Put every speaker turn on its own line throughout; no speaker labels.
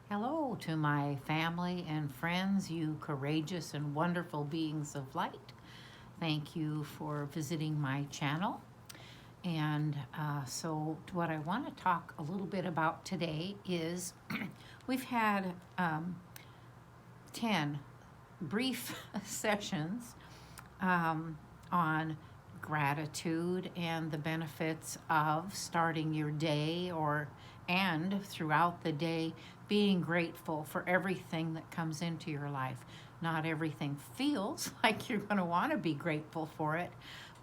Hello to my family and friends, you courageous and wonderful beings of light. Thank you for visiting my channel. And what I want to talk a little bit about today is we've had 10 brief sessions on gratitude and the benefits of starting your day and throughout the day being grateful for everything that comes into your life. Not everything feels like you're going to want to be grateful for it,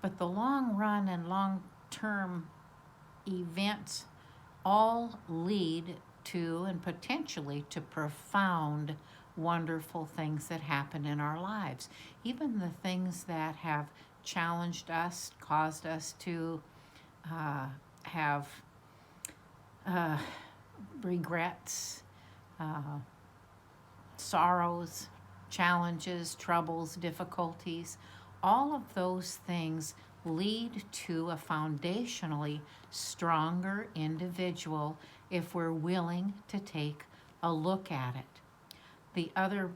but the long run and long term events all lead to and potentially to profound, wonderful things that happen in our lives. Even the things that have challenged us, caused us to have uh, regrets, uh, sorrows, challenges, troubles, difficulties, all of those things lead to a foundationally stronger individual if we're willing to take a look at it. The other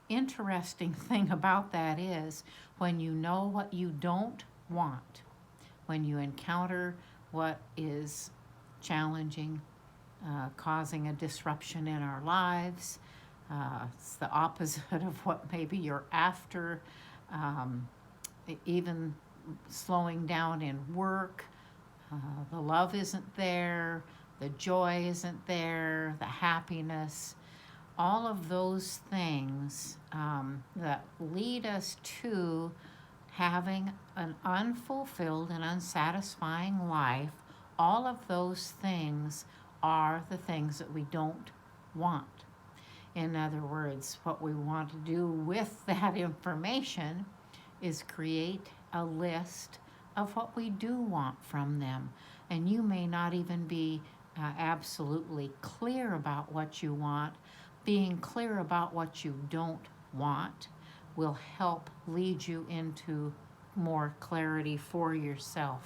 interesting thing about that is when you know what you don't want, when you encounter what is challenging, causing a disruption in our lives. It's the opposite of what maybe you're after, um, even slowing down in work. The love isn't there, the joy isn't there, the happiness. All of those things that lead us to having an unfulfilled and unsatisfying life, all of those things are the things that we don't want. In other words, what we want to do with that information is create a list of what we do want from them. And you may not even be absolutely clear about what you want. Being clear about what you don't want will help lead you into more clarity for yourself.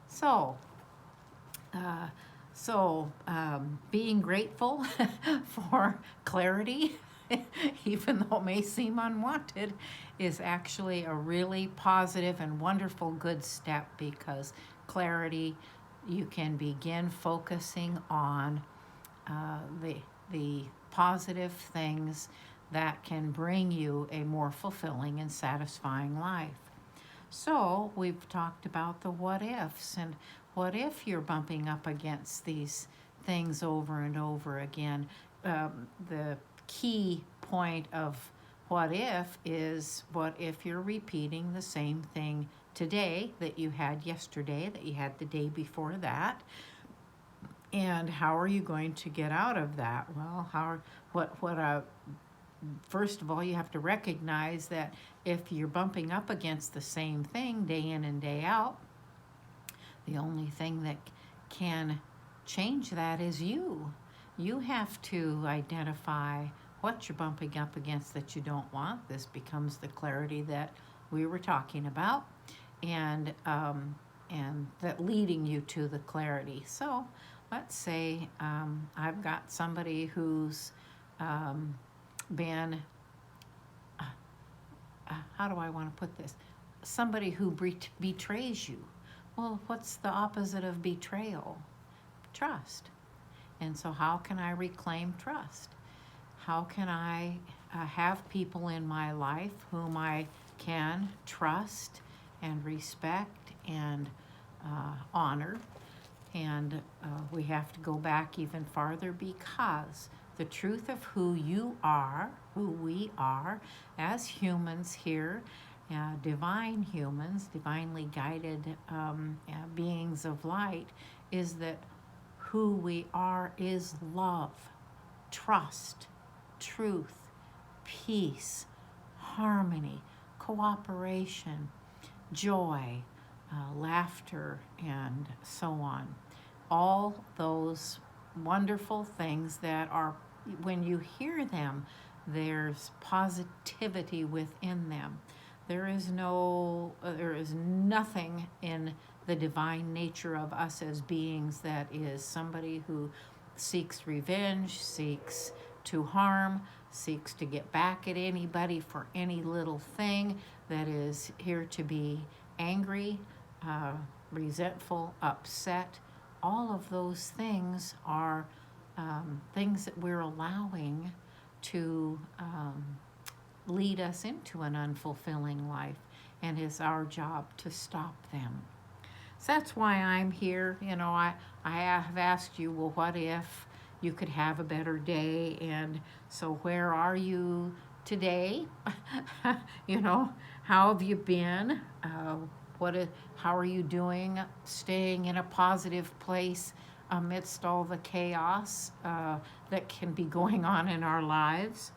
So, uh, being grateful for clarity, even though it may seem unwanted, is actually a really positive and wonderful good step because clarity, you can begin focusing on the positive things that can bring you a more fulfilling and satisfying life. So we've talked about the what ifs, and what if you're bumping up against these things over and over again. The key point of what if is what if you're repeating the same thing today that you had yesterday, that you had the day before that, and how are you going to get out of that? Well, first of all, you have to recognize that if you're bumping up against the same thing day in and day out, the only thing that can change that is you. You have to identify what you're bumping up against that you don't want. This becomes the clarity that we were talking about, and that leading you to the clarity. So let's say I've got somebody who's been, how do I want to put this? Somebody who betrays you. Well, what's the opposite of betrayal? Trust. And so, how can I reclaim trust? How can I have people in my life whom I can trust and respect and honor? And we have to go back even farther because the truth of who you are, who we are as humans here, divine humans, divinely guided beings of light, is that who we are is love, trust, truth, peace, harmony, cooperation, joy, laughter, and so on. All those wonderful things that are, when you hear them, there's positivity within them. There is nothing in the divine nature of us as beings that is somebody who seeks revenge, seeks to harm, seeks to get back at anybody for any little thing, that is here to be angry, resentful, upset. All of those things are things that we're allowing to lead us into an unfulfilling life, and it's our job to stop them. So that's why I'm here. I have asked you, well, what if you could have a better day? And so where are you today? How have you been? How are you doing staying in a positive place amidst all the chaos that can be going on in our lives?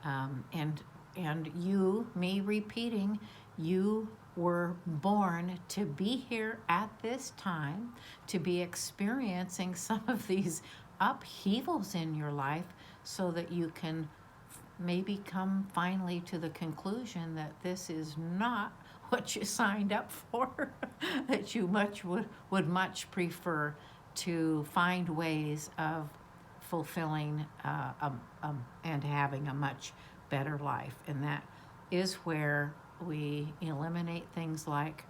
And you, me repeating, you were born to be here at this time, to be experiencing some of these upheavals in your life, so that you can maybe come finally to the conclusion that this is not what you signed up for, that you would much prefer to find ways of fulfilling and having a much better life. And that is where we eliminate things like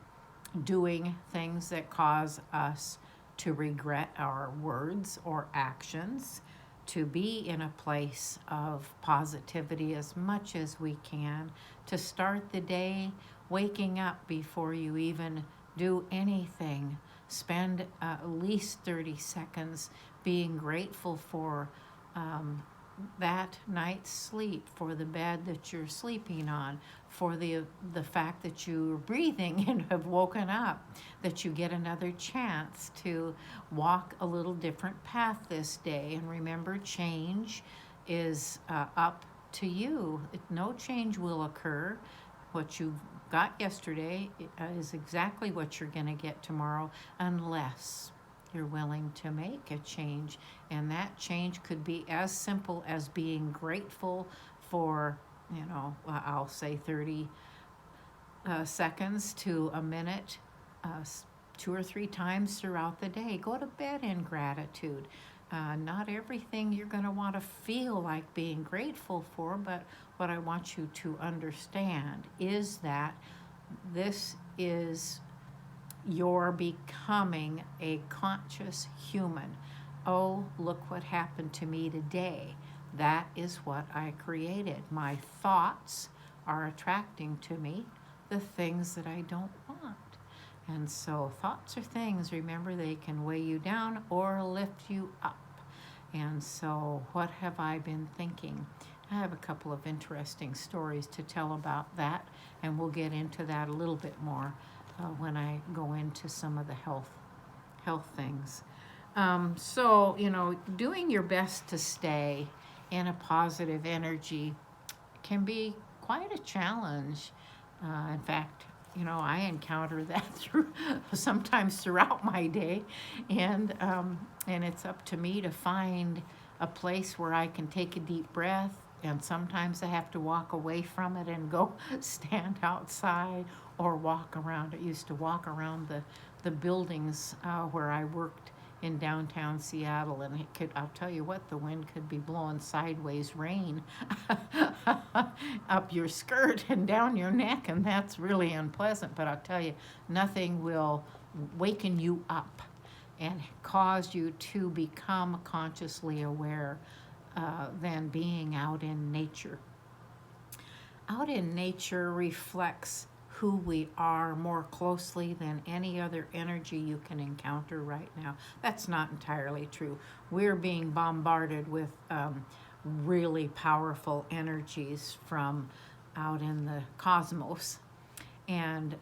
doing things that cause us to regret our words or actions, to be in a place of positivity as much as we can, to start the day waking up before you even do anything. Spend at least 30 seconds being grateful for that night's sleep, for the bed that you're sleeping on, for the fact that you're breathing and have woken up, that you get another chance to walk a little different path this day. And remember, change is up to you. No change will occur. What you got yesterday is exactly what you're going to get tomorrow, unless you're willing to make a change. And that change could be as simple as being grateful for, I'll say 30 seconds to a minute, 2 or 3 times throughout the day. Go to bed in gratitude. Not everything you're going to want to feel like being grateful for, but what I want you to understand is that this is your becoming a conscious human. Oh, look what happened to me today. That is what I created. My thoughts are attracting to me the things that I don't want. And so thoughts are things, remember, they can weigh you down or lift you up. And so what have I been thinking? I have a couple of interesting stories to tell about that, and we'll get into that a little bit more when I go into some of the health things. So, doing your best to stay in a positive energy can be quite a challenge. In fact, I encounter that sometimes throughout my day, and it's up to me to find a place where I can take a deep breath. And sometimes I have to walk away from it and go stand outside or walk around. I used to walk around the buildings where I worked in downtown Seattle, and I'll tell you what, the wind could be blowing sideways rain up your skirt and down your neck, and that's really unpleasant. But I'll tell you, nothing will waken you up and cause you to become consciously aware than being out in nature. Out in nature reflects who we are more closely than any other energy you can encounter right now. That's not entirely true. We're being bombarded with really powerful energies from out in the cosmos. And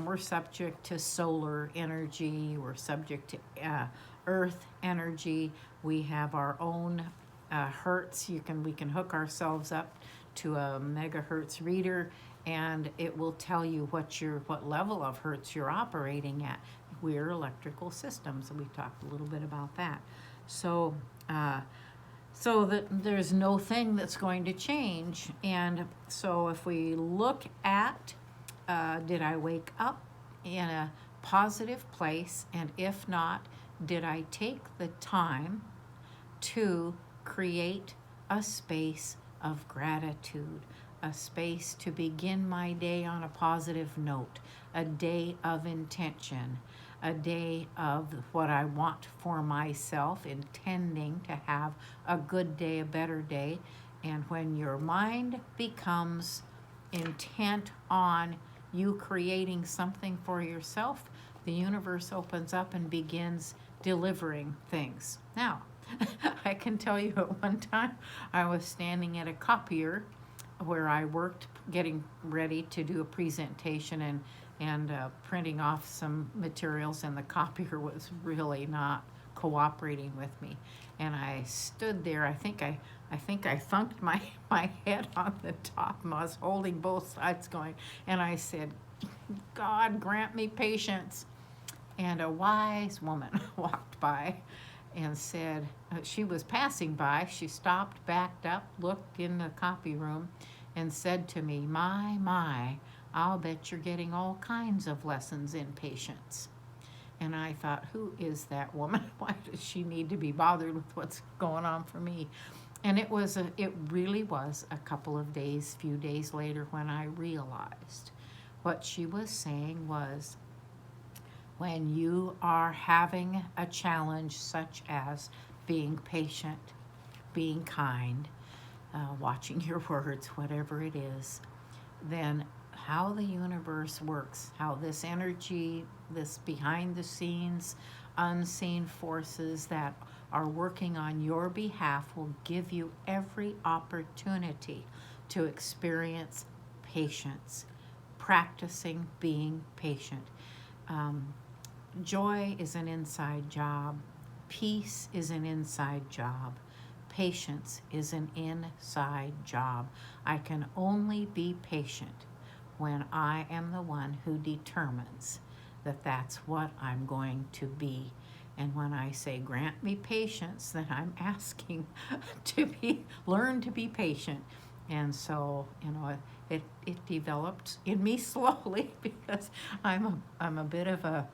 we're subject to solar energy, we're subject to earth energy. We have our own hertz. We can hook ourselves up to a megahertz reader, and it will tell you what level of hertz you're operating at. We're electrical systems, and we talked a little bit about that. So that there's no thing that's going to change. And so if we look at, did I wake up in a positive place? And if not, did I take the time to create a space of gratitude, a space to begin my day on a positive note, a day of intention, a day of what I want for myself, intending to have a good day, a better day. And when your mind becomes intent on you creating something for yourself, the universe opens up and begins delivering things. Now, I can tell you at one time I was standing at a copier where I worked getting ready to do a presentation and printing off some materials, and the copier was really not cooperating with me. And I stood there, I think I thunked my head on the top, and I was holding both sides going, and I said, God grant me patience. And a wise woman walked by and said, she was passing by, she stopped, backed up, looked in the copy room, and said to me, my, I'll bet you're getting all kinds of lessons in patience. And I thought, who is that woman? Why does she need to be bothered with what's going on for me? And it really was a couple of days, few days later, when I realized what she was saying was, when you are having a challenge such as being patient, being kind, watching your words, whatever it is, then how the universe works, how this energy, this behind the scenes, unseen forces that are working on your behalf will give you every opportunity to experience patience, practicing being patient. Joy is an inside job. Peace is an inside job. Patience is an inside job. I can only be patient when I am the one who determines that that's what I'm going to be. And when I say grant me patience, then I'm asking to learn to be patient. And so, it developed in me slowly, because I'm a bit of a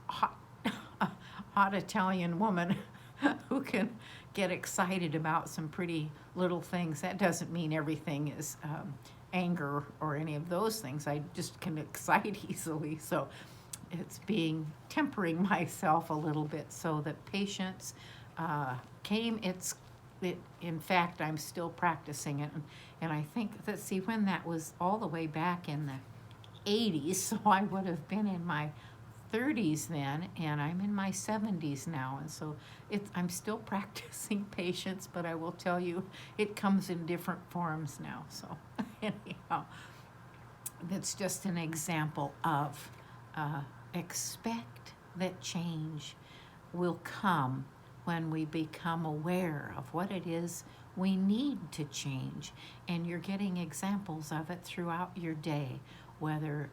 hot Italian woman who can get excited about some pretty little things. That doesn't mean everything is anger or any of those things. I just can excite easily. So it's tempering myself a little bit so that patience came. In fact, I'm still practicing it. And I think when that was all the way back in the 80s, so I would have been in my 30s then, and I'm in my 70s now, and so I'm still practicing patience, but I will tell you, it comes in different forms now. So anyhow, that's just an example of expect that change will come when we become aware of what it is we need to change. And you're getting examples of it throughout your day, whether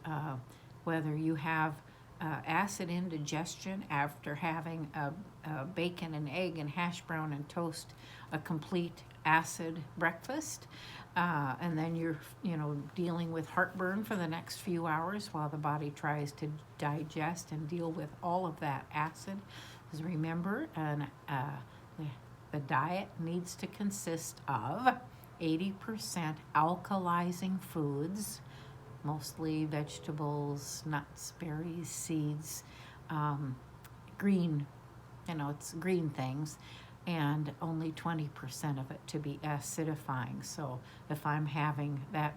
you have acid indigestion after having a bacon and egg and hash brown and toast, a complete acid breakfast, and then you're dealing with heartburn for the next few hours while the body tries to digest and deal with all of that acid. Because remember, the diet needs to consist of 80% alkalizing foods, mostly vegetables, nuts, berries, seeds, green, it's green things, and only 20% of it to be acidifying. So if I'm having that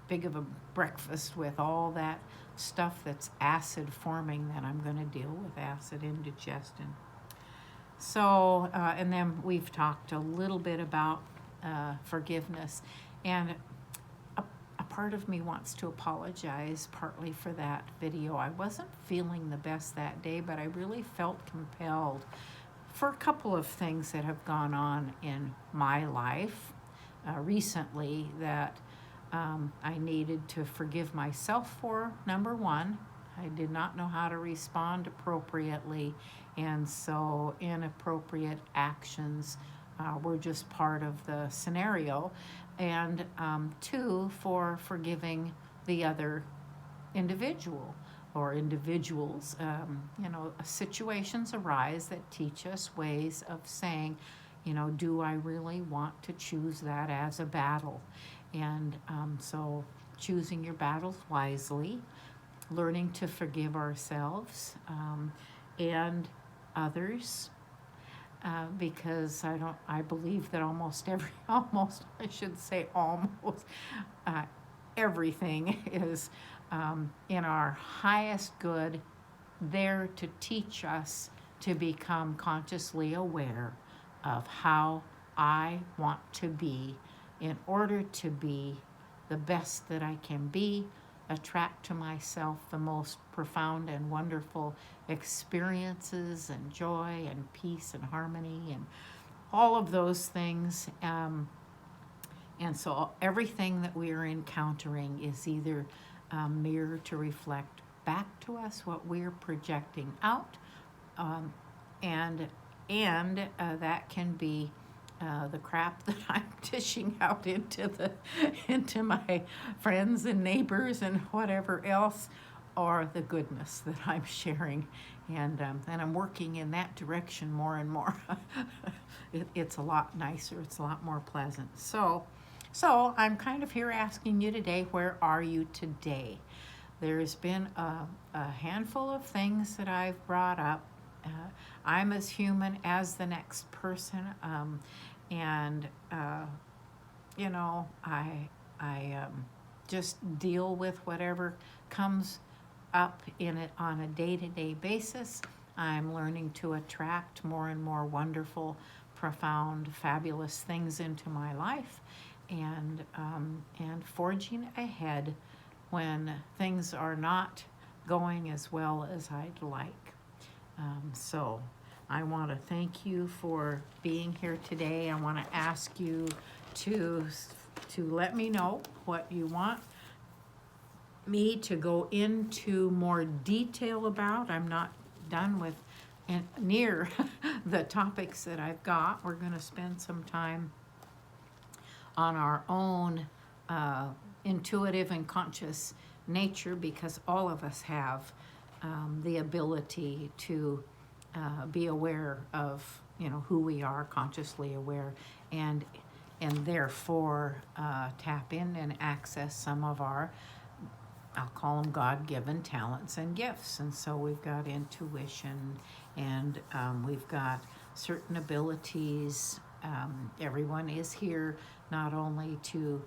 big of a breakfast with all that stuff that's acid forming, then I'm going to deal with acid indigestion. So, and then we've talked a little bit about forgiveness, and a part of me wants to apologize partly for that video. I wasn't feeling the best that day, but I really felt compelled for a couple of things that have gone on in my life recently that I needed to forgive myself for. Number one, I did not know how to respond appropriately, and so inappropriate actions were just part of the scenario. And two, for forgiving the other individual. or individuals, situations arise that teach us ways of saying, do I really want to choose that as a battle? And so choosing your battles wisely, learning to forgive ourselves and others, because I believe that almost everything is in our highest good, there to teach us to become consciously aware of how I want to be in order to be the best that I can be, attract to myself the most profound and wonderful experiences and joy and peace and harmony and all of those things. And so everything that we are encountering is either a mirror to reflect back to us what we're projecting out, and that can be the crap that I'm dishing out into my friends and neighbors and whatever else, or the goodness that I'm sharing, and I'm working in that direction more and more. It's a lot nicer. It's a lot more pleasant. So I'm kind of here asking you today, where are you today? There's been a handful of things that I've brought up. I'm as human as the next person, I just deal with whatever comes up in it on a day-to-day basis. I'm learning to attract more and more wonderful, profound, fabulous things into my life, and forging ahead when things are not going as well as I'd like. So I want to thank you for being here today. I want to ask you to let me know what you want me to go into more detail about. I'm not done with near the topics that I've got. We're going to spend some time on our own intuitive and conscious nature, because all of us have the ability to be aware of who we are, consciously aware, and therefore tap in and access some of our, I'll call them God-given talents and gifts. And so we've got intuition, and we've got certain abilities. Everyone is here not only to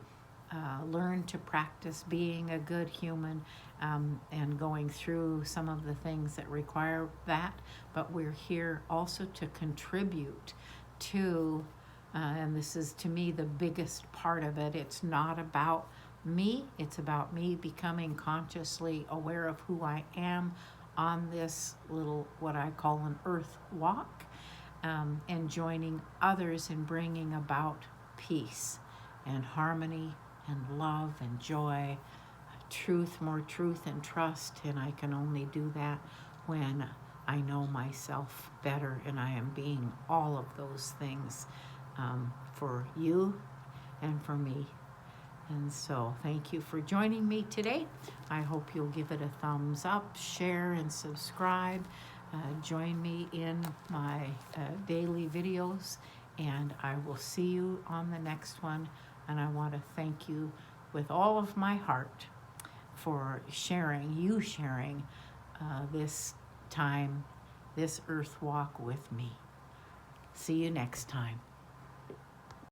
learn to practice being a good human and going through some of the things that require that, but we're here also to contribute to, and this is to me the biggest part of it, it's not about me, it's about me becoming consciously aware of who I am on this little, what I call an earth walk, and joining others in bringing about peace and harmony and love and joy, more truth and trust. And I can only do that when I know myself better, and I am being all of those things for you and for me. And so thank you for joining me today. I hope you'll give it a thumbs up, share, and subscribe. Join me in my daily videos, and I will see you on the next one. And I want to thank you with all of my heart for sharing this time, this earth walk with me. See you next time.